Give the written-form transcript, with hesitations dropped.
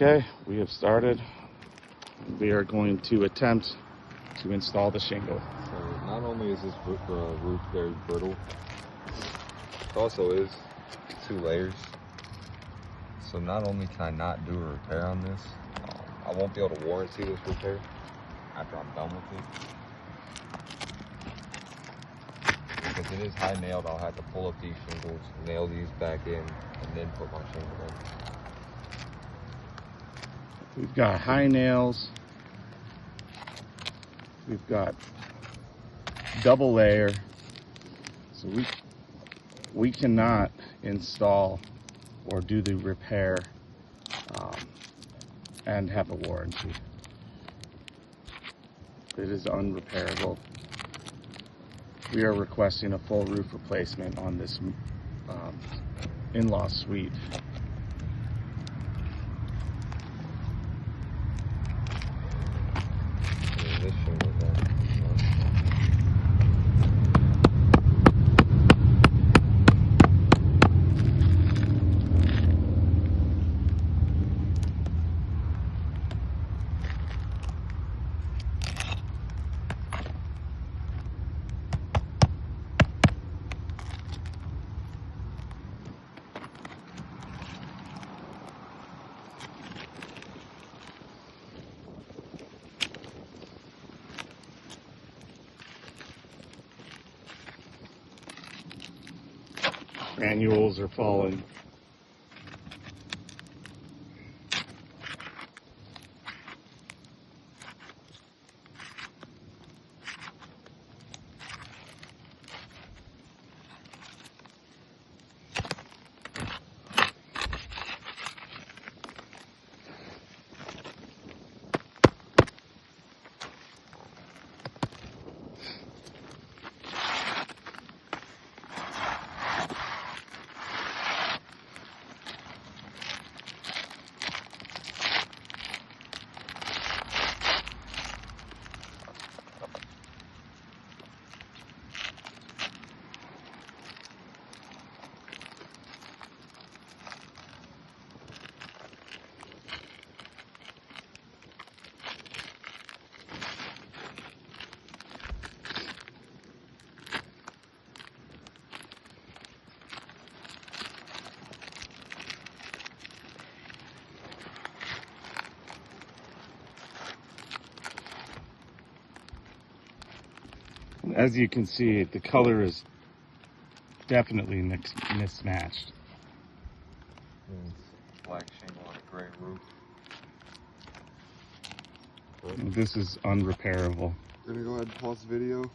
Okay, we have started. We are going to attempt to install the shingle. So not only is this roof very brittle, it also is 2 layers. So not only can I not do a repair on this, I won't be able to warranty this repair after I'm done with it. Because it is high nailed, I'll have to pull up these shingles, nail these back in, and then put my shingle in. We've got high nails. We've got double layer. So we cannot install or do the repair and have a warranty. It is unrepairable. We are requesting a full roof replacement on this in-law suite. This shingle then. Granules are falling. As you can see, the color is definitely mismatched. Black shingle on a gray roof. This is unrepairable. Gonna go ahead and pause the video.